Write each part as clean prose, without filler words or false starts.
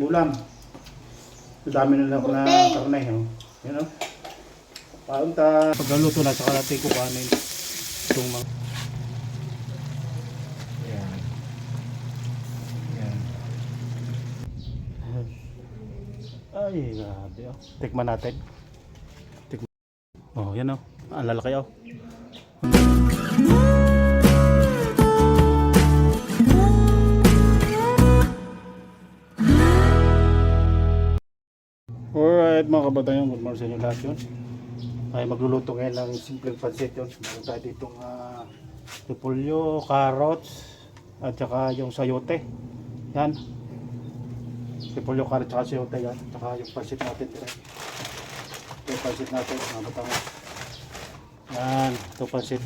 ating ulam. Dami na lang na karne. Oh. Yan o. Paunta. Pagkaluto na, saka natin kukanin itong mga... Yan. Yan. Ay, grabe oh. Tikman natin. Oh, yan oh. Ang lalaki oh. Alright mga kabataan, good morning sa inyo lahat yun. Ay magluluto ngayon ng simpleng pancit yun. Meron tayo ditong repolyo, carrots, at saka yung sayote. Yan. Repolyo, carrots, at saka sayote yan. At saka yung pancit natin. Yung pancit natin mga kabataan. Yan, ito pancit.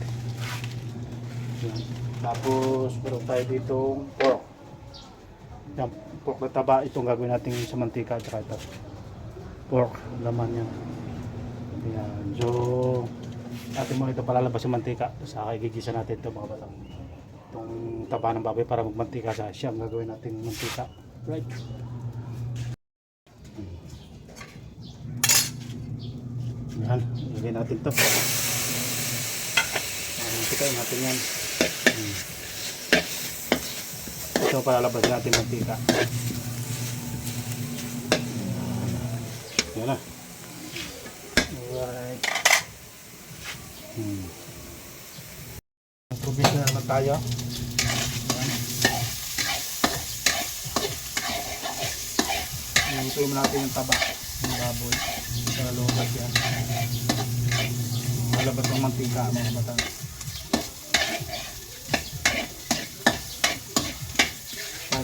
Yan. Tapos meron tayo ditong pork. Yan, pork na taba. Itong gagawin natin sa mantika at saka ito. Pork, laman yan. Ayan. So, natin muna ito palalabas sa mantika. Saka igigisa natin ito mga batang. Itong taba ng baboy para magmantika sa siyang gagawin natin mantika. Right. Ayan. Ilagay natin ito. Mantikain natin yan. Ito palalabas natin mantika. Yan na. Alright. Tubig na naman tayo. Lutuin mo natin yung taba ng baboy. Para lumabas yan. Malabas ng mantika mga batang.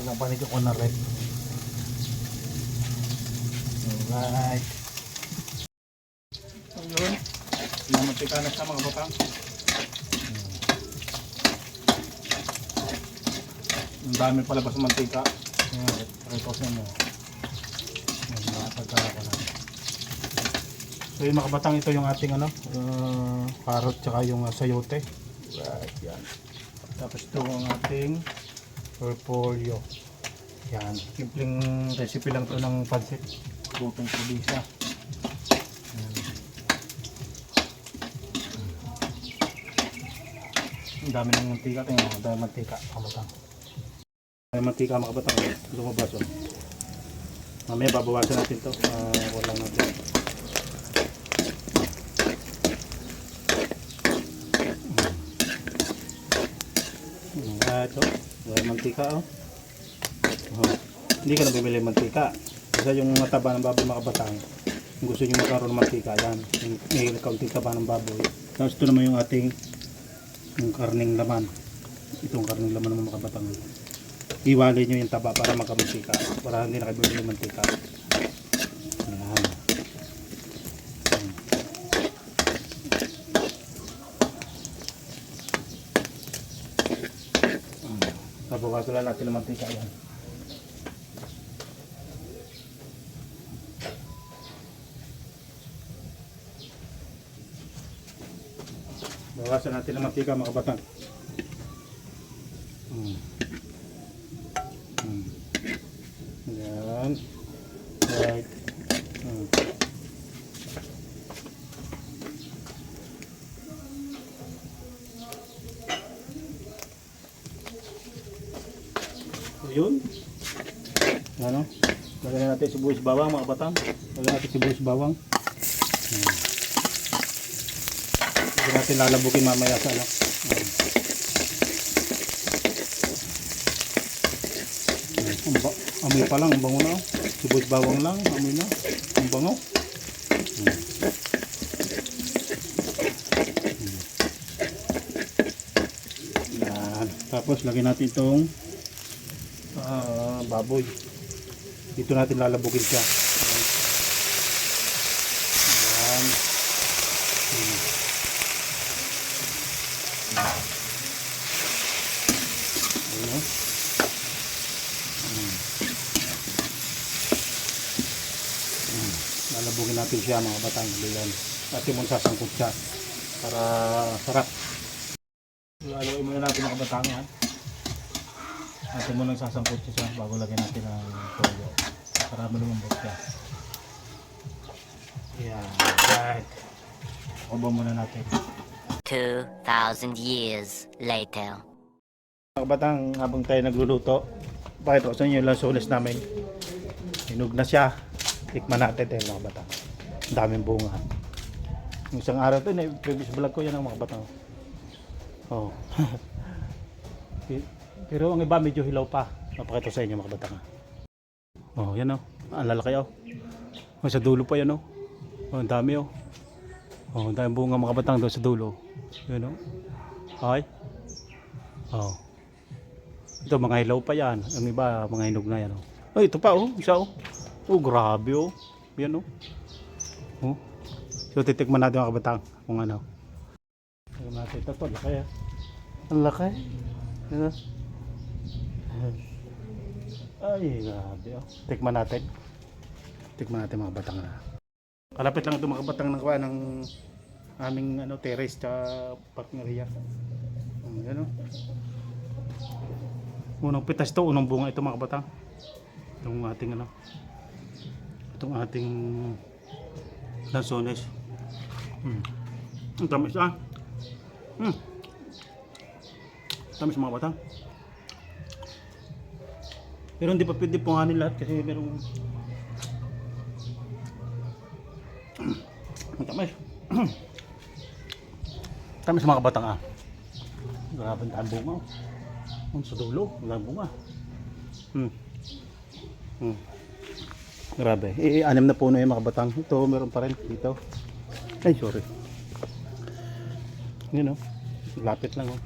Napanig ako na rin. Alright. Ayun. Namantika na siya mga batang. Ang dami palabas ng mantika. Ayan, reposin mo. Pagkala ko na. So yung mga batang, ito yung ating carrot tsaka yung sayote. Right, yan. Tapos ito ang ating repolyo. Yan. Simpleng recipe lang ito ng pancit. Butong probisa. Ang dami ng mantika. Tingnan mo, ang dami mantika. Kamatang. Ang mantika mga kabatang. Lumabas oh. Mamaya babawasan natin ito. Walang natin. Ito. Dami mantika oh. Hindi ka na bumili mantika. Kasi yung mataba ng baboy mga kabatang. Kung gusto nyo magkaroon ng mantika, yan. May kaunting taba ng baboy. Tapos ito naman yung ating yung karning laman. Itong karning laman ng mga kabatang. Iwalay nyo yung taba para magkamantika. Para hindi na kayo bumili mantika. Yan. Babawasan lang natin ng mantika yan. Bawasan natin ng mantika mga kabatang. Yan. Right. So yun. Ano? Lagyan natin sibuyas bawang mga kabatang. Lagyan natin sibuyas bawang. Hindi natin lalabukin mamaya sa ano. Amoy pa lang, ang bango na. Sibuyas bawang lang, amoy na. Ang bango. Yan. Tapos lagyan natin itong baboy. Dito natin lalabukin siya. Yan. Lalabugin natin siya mga batang. Yan. At yung sasangkot siya para sarap. Haluin muna natin mga batang yan. Natin muna sasangkot siya bago lagyan natin ang toyo. para malumambot siya. Yan, right. Kubo muna natin. 2,000 years later. Mga kabatang, habang tayo nagluluto, pakita ko sa inyo yung lansones namin. Hinog na siya. Tikman natin tayo mga kabatang. Ang daming bunga. Yung isang araw ito, previous vlog ko yan ang mga kabatang. Oh. Pero ang iba medyo hilaw pa. Napakita ko sa inyo mga kabatang. Oh, yan oh. Ang lalaki oh. Oh, sa dulo pa yan oh. Oh, ang dami oh. Oh, ang daming bunga mga kabatang doon sa dulo. Yan oh. Ay. Oh. Ito mga hilaw pa yan. Ang iba mga hinog na yan oh. Ay, ito pa oh. Isa oh. Oh, grabe oh. Yan oh. Oh. So titikman natin mga kabatang kung ano. Tignan natin ito to. Laki ah. Ang laki. Yan oh. Ay, grabe oh. Tikman natin. Tikman natin mga batang na. Kalapit lang ito mga batang ng aming ano, terrace sa parking area. Yan oh. Unang pitas to, unang bunga ito mga batang. Itong ating ano. Itong ating lansones. Ang tamis ah. Tamis mga batang. Pero hindi pa pwede punganin lahat kasi merong ang tamis. Tamis mga kabatang ah. Grabe ang bunga. Ang sa dulo, ang bunga. Grabe. Anim na puno yung mga kabatang. Ito meron pa rin dito. Ay sorry. Yun oh. Lapit lang oh.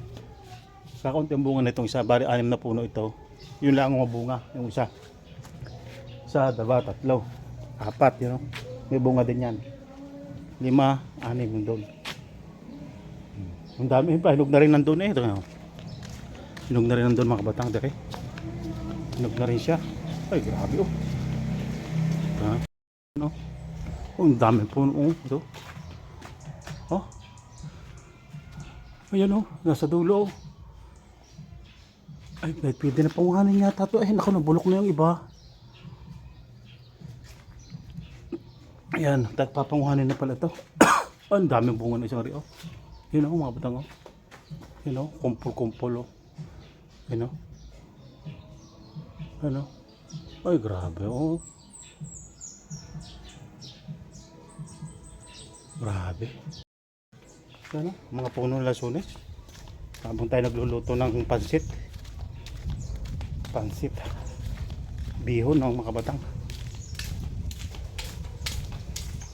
Kakaunti ang bunga nitong isa. Bari anim na puno ito. Yun lang ang bunga, yung isa. Isa, dalawa, tatlo, apat, yun know? May bunga din yan. 5, 6 yung doon. Ang dami pa, hinog na rin nandun eh. Hinog na rin nandun mga kabatang, dere. Hinog na rin siya. Ay, grabe oh. Ano? Oh, ang dami po oh. Ito. Oh. Ayan oh, nasa dulo oh. Ay, pwede na panguhanin yata ito. Ay, naku, nabulok na yung iba. Ayan, papanguhanin na pala ito. Ang daming bunga na isang rio. Yun o, mga batang o. Yun o, kumpul-kumpul o. Yun o. Ano? Ay, grabe o. Grabe. Ano? Mga puno ng lansones. Habang tayo nagluluto ng pansit. Pansit bihon ng mga kabatang.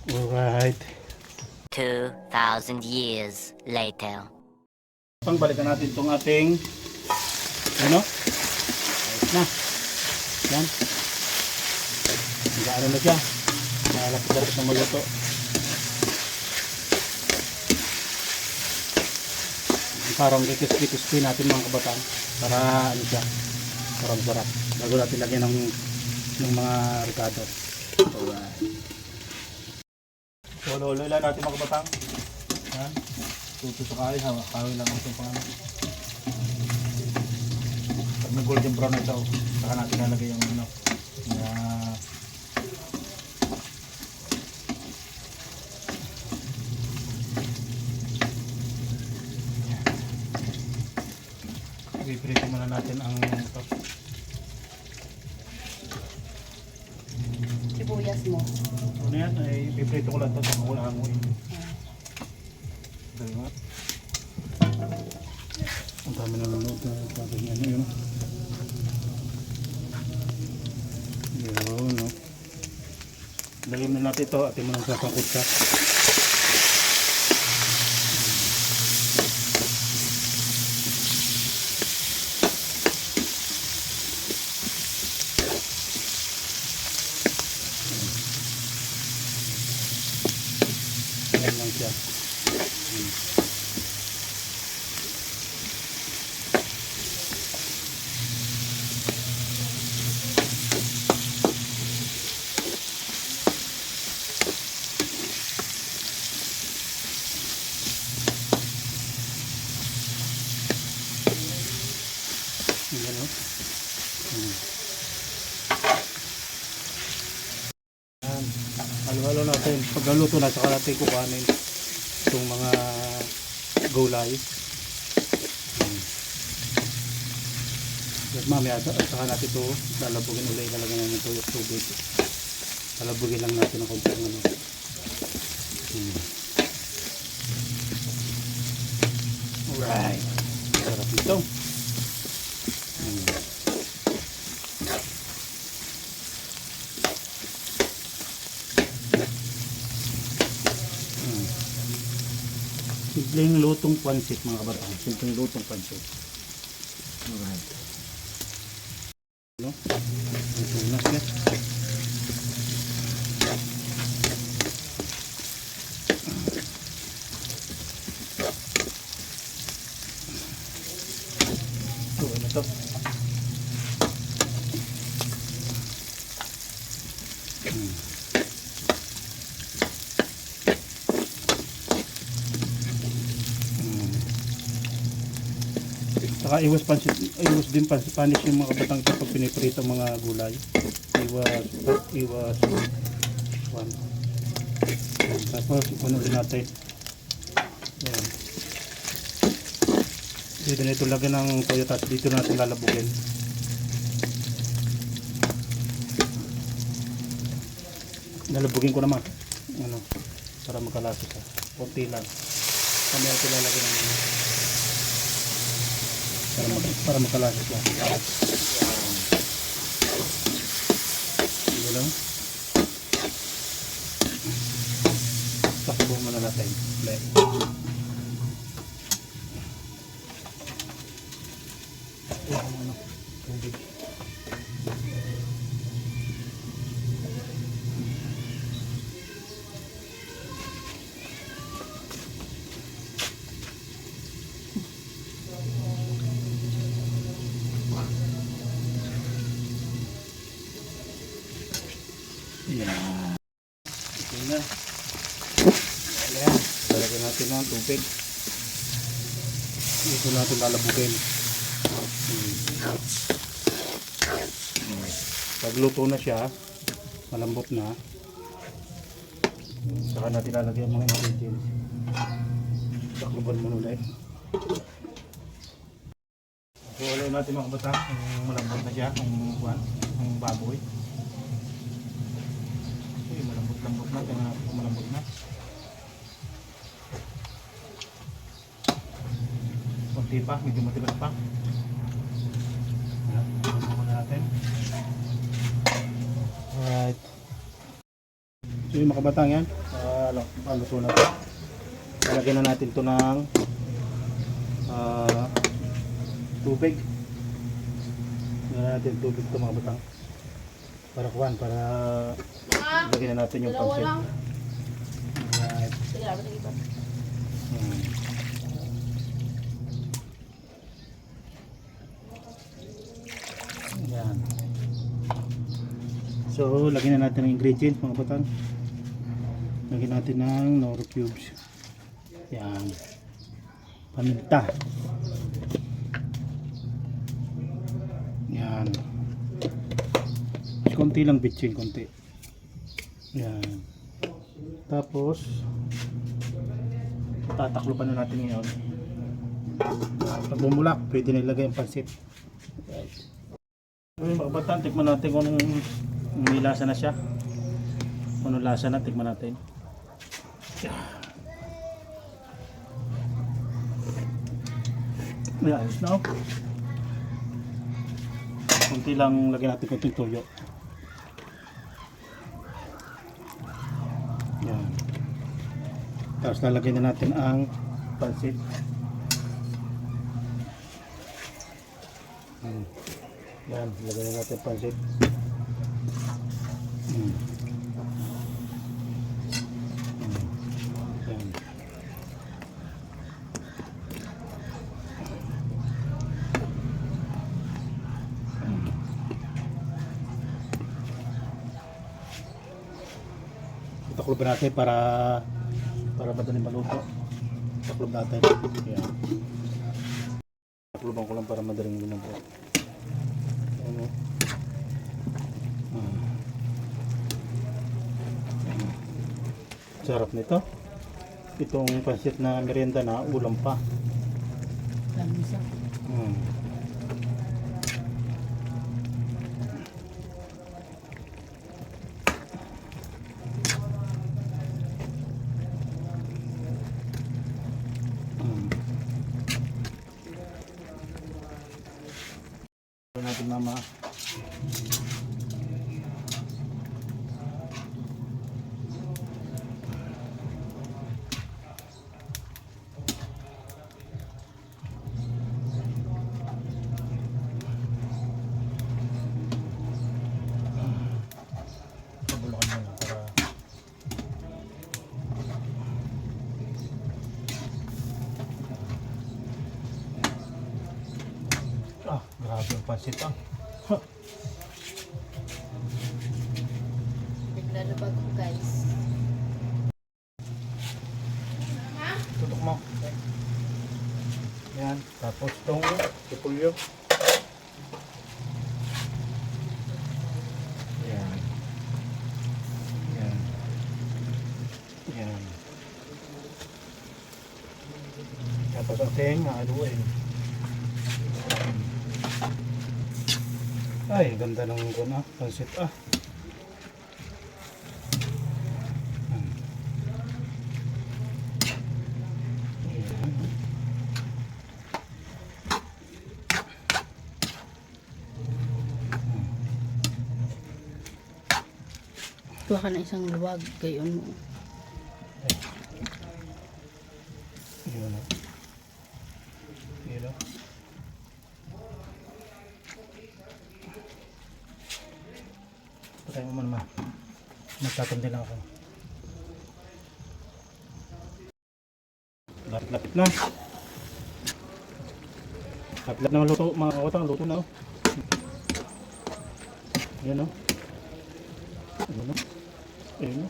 Alright. 2,000 years later. Pangbalikan natin itong ating ano? Ayos na. Yan. Hanggang ano na siya. Malapit-lapit na maluto. Parang kikis-kikis natin mga kabatang para ano siya. Sarap-sarap. Bago natin lagyan ng mga ricado. Alright. So, lolo lang natin mga kabatang. Yan. Tutusukay. Kawin lang ito pang pag may golden brown na ito, saka natin nalagay yung ano. Ipiprito muna natin ang ito. Sibuyas mo. Ano yan? Ay, ipiprito ko lang ito sa mga hangoy. Diba? Ang dami na nanood na pagod niya yun. Yun, no? Lagyan na natin ito at yung mga sasangkot ka. Ayan lang siya. Ayan o. Halo-halo natin. Pag naluto na, saka natin kukanin itong mga gulay. At mamaya, saka natin ito lalabugin ulit. Lalagyan natin ito yung tubig. Lalabugin lang natin ng konti ng ano. Alright. Sarap ito. Simpleng lutong pansit mga kabatang. Simpleng lutong pansit. Alright. No? Ito na siya. Ito na to. Saka iwas din panis yung mga kabatang ito pag piniprito mga gulay. Iwas one. Tapos ano din natin. Ayan. Dito na ito lagyan ng toyo, tapos dito natin lalabugin. Lalabugin ko naman ano, para magkalasa siya. Konti lang. Kami natin lalagyan ng para makalasa siya. Ito lang. Takbo muna natin. Play. Tubig. Yan. Okay na. Ayan. Lalagyan natin ng tubig. Dito natin lalabugin. Pag luto na siya, malambot na, saka natin lalagyan mga ingredients. Takluban mo ulit. So ulit natin mga kabatang, malambot na siya, ang baboy. Malambot na, tingnan natin kung malambot na. Kunti pa, medyo matigas pa. Tingnan muna natin. Alright. So yung mga kabatang yan, luto na ito. Lalagyan na natin ito ng tubig. Lalagyan natin tubig ito mga kabatang. Para kuhan, para lagyan na natin yung pansit. Alright. Yan. So, lagyan na natin ang ingredients mga batang. Lagyan natin ng Knorr cubes. Yan. Paminta. Yan. Konti lang bitchin, konti. Yan. Tapos tatakluban na natin ngayon. Pag bumulak, pwede na ilagay ang pansit. Right. Ngayon mga batang, tikman natin kung may lasa na siya. Kung anong lasa na, tikman natin. May ayos na. Kunti lang lagyan natin konting toyo. Yan. Tapos lalagyan na natin ang pansit. Yan, lagyan na natin pansit. Yan. Taklob natin para madali maluto. Taklob natin. Yan. Takloban ko lang para madaling lumabot. Ano? Sarap nito. Itong pansit na merienda na ulam pa. Lamisa. Hmm. Hmm. Ito natin mama. Pabulukan mo lang para grabe yung pansit ah. Naglalabag ko guys. Tutok mo. Yan. Tapos itong repolyo. Yan. Yan. Yan. Tapos ating haluin. Ay, ganda ng pansit ah. Kuha ka na isang luwag. Gayon mo. Yun o. Yun o. Patay mo man. Magtatandi lang ako. Lapit-lapit na. Lapit-lapit na luto. Mga kawatang luto na o. Yan o. Ayun o. Ayun o.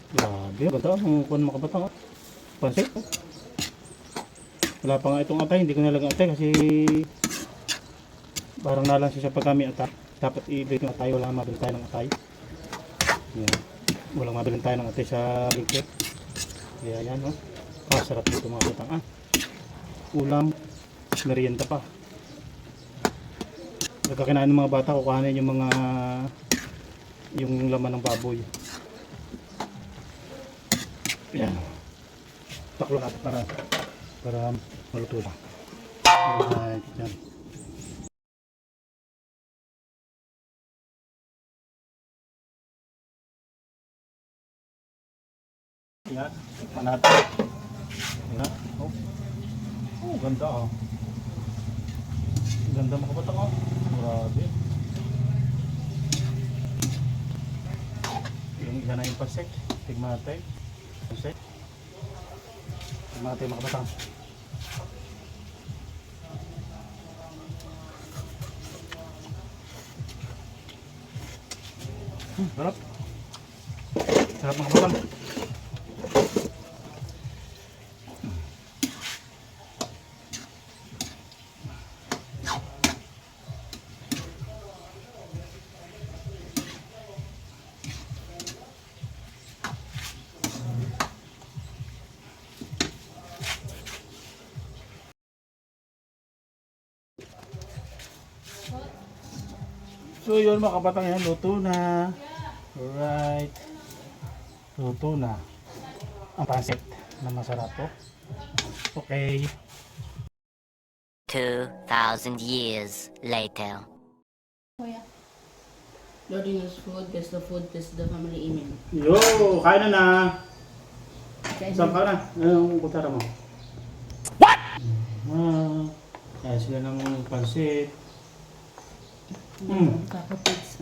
Grabe. Ganda. Ang kuwan mga kabatang o. Pansit o. Wala pa nga itong atay. Hindi ko nalagyan atay kasi parang nalang siya pag kami atay. Dapat i-break ng atay. Wala mabili tayo ng atay. Yan. Walang mabili tayo ng atay sa bigkit. Kaya yan o. Sarap dito mga kabatang ulam. Merienda pa. Pagkakinain ng mga bata, kukuhanin yung laman ng baboy. Yan. Taklo natin para maluto lang. Alright, yan. Yan, panata. Yan. Oh, ganda ah. Ganda mga kabatang oh. Grabe. Yung isa na yung pansek. Tignan natin. Pansek. Tignan natin mga kabatang. Sarap. Sarap mga kabatang. So yun mga kabatang yan, luto na. Alright. Luto na. Ang pansit na masarap po. Okay. 2,000 years later. Kuya. Loading is food, test the food, test the family email. Yo, kain na na. Guys, Saan ka na? Anong kutara mo? What? Kaya sila ng pansit. Kakapits.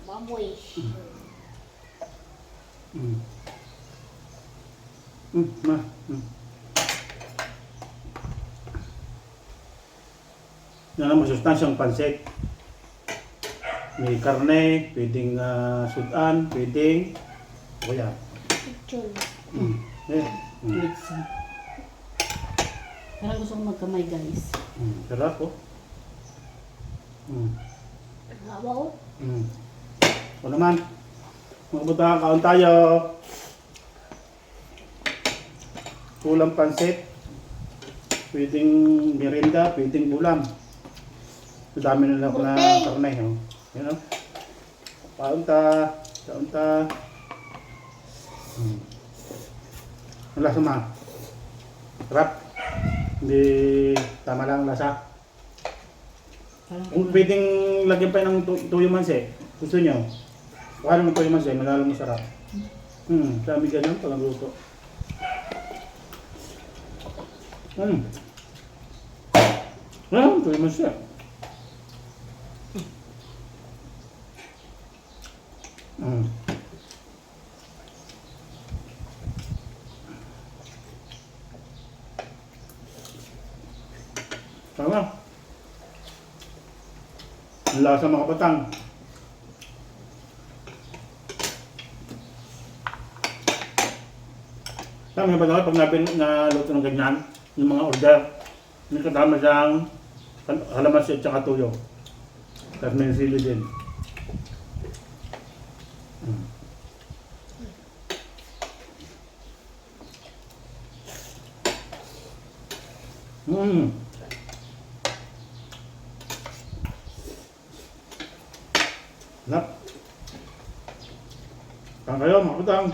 Baboy. Ma. Yan ang masustansyang pansit. May karne, pwedeng sudan, pwedeng kuya. Chul. Pizza. Parang gusto ko magkamay guys. Sarap po. Wow. O naman. Mga kabataan, kaon tayo. Ulam pansit. Pwedeng merienda, pwedeng ulam. Ang dami nila ko na karne. Oh. Yan o. Kaunta. Kaunta. Ang lasa ma. Sarap. Hindi tama lang ang lasa. Kung pwedeng lagyan pa ng tuyo manse. Gusto nyo? Baka naman tuyo manse, malalong masarap. Dami ganyan pag nagluto. Tuyo manse. Tama. Ang lasa mga kapatang. Tama ba pag naluto ng ganyan, yung mga order, may kasama siyang halamansi at saka tuyo. Tapos may sili din. Sarap. Saan kayo mga kapatang?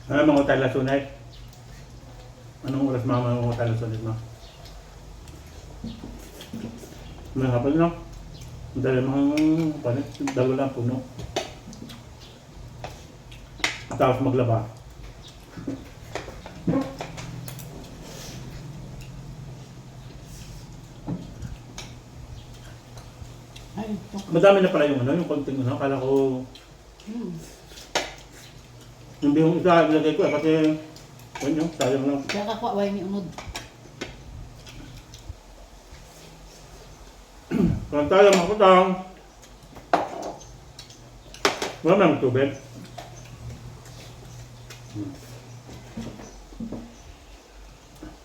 Ano mga tayo lasunay? Anong oras mga tayo lasunay mo? May hapon no? Dahil mga panit, dalawa lang puno. Tapos maglaba. Madami na pala yung konting akala ko hindi yung isa ilagay ko kasi sayang lang. Kaya kakuha way ni unod. Kung tayo mga kapatang, wala naman tubig.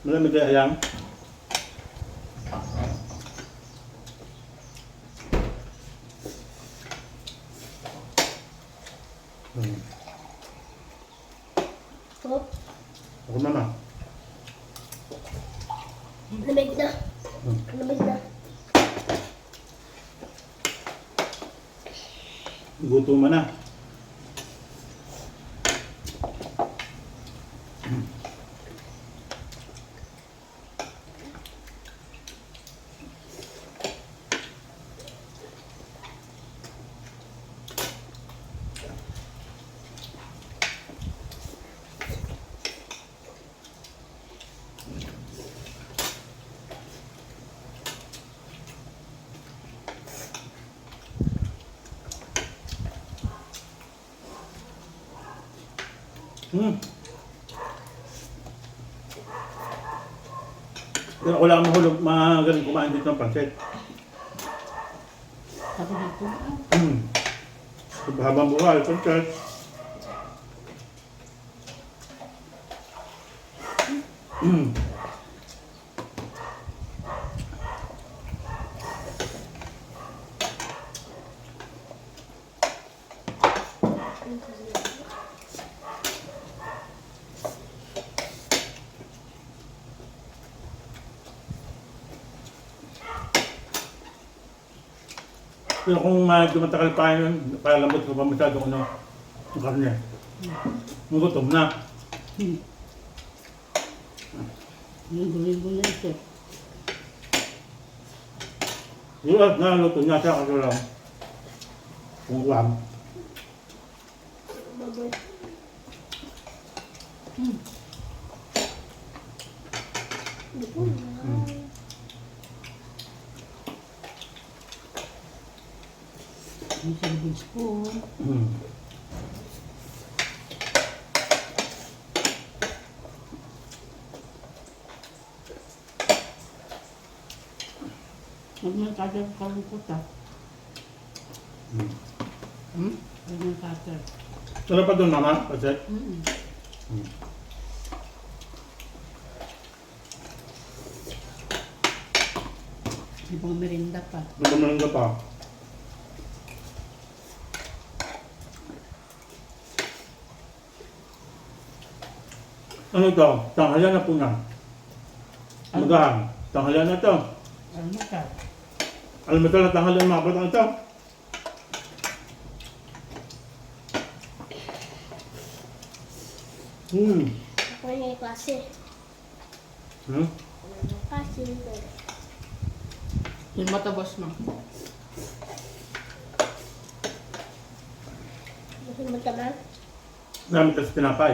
Malamig kaya yan. Ako mama. Lamig na. Lamig na. Gutuman na. Pero ako lang mahulog, magaling kumain dito ng pansit. Sabi dito. Habang buhay, pansit. Pero kung matagal pa yun, palambot ko pa masyadong ang karne. Gutom na. Linggo-linggo na ito. Yung naluto niya siya kasi lang. Kung ulam. Baboy. May serving spoon. Huwag mo cutter kalungkot ah. Huwag mo cutter. Sarap pa doon, mama? Pancit? Ibang merinda pa. Nagamalang ka pa. Ano ito? Tanghalian na po na. Magahan. Tanghalian na ito. Ano ka? Alam mo ito na tanghalian mga batang ito. Ako yung klase. Hmm? Klase. Yung matabas mo. Gusto mo taman? Namin ito sa tinapay.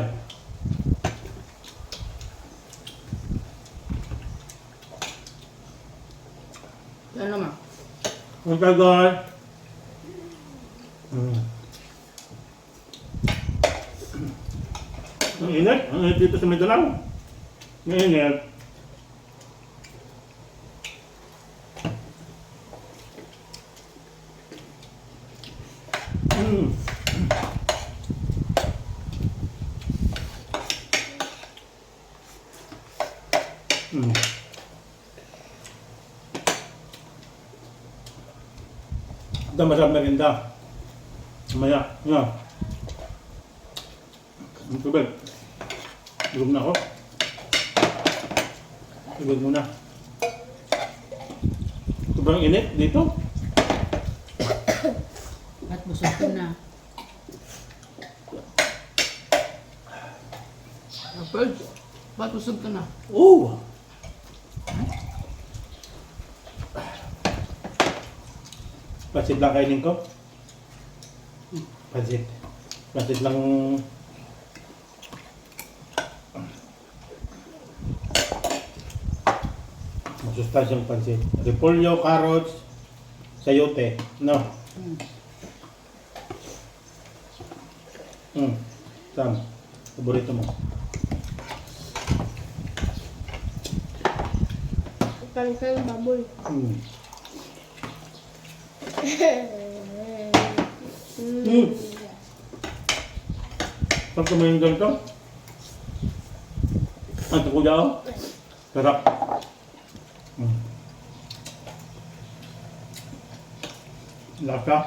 Ano naman? Okay guys. Ang init. Ang init dito sa Mindanao. Ang init. Ito masarap na rinda. Mamaya. Nga. Ang tubig. Tulog na ako. Tubig muna. Sobrang init dito. At busog ko na. Bird, ba't busog ka na? Oo. Pansit lang kainin ko. Pansit. Pansit lang. Masustansyang pansit. Repolyo, carrots, sayote. No? Sam, paborito mo. Kansang baboy. Pag kumain ganito, ang tukuya ako. Sarap. Lasa.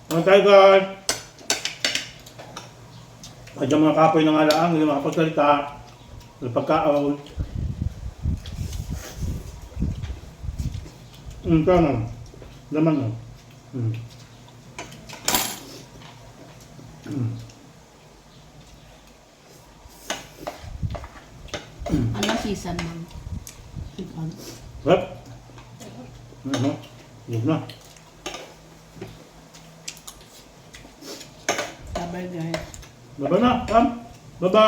Ano tayo guys? Medyo mga kapoy ng alaang, hindi makapagsalita. May pagkaon. Tama. Laman na. Ano season mo? Chicken. What? Ano? Yun na. Bye-bye guys. Baba na, Pam. Baba.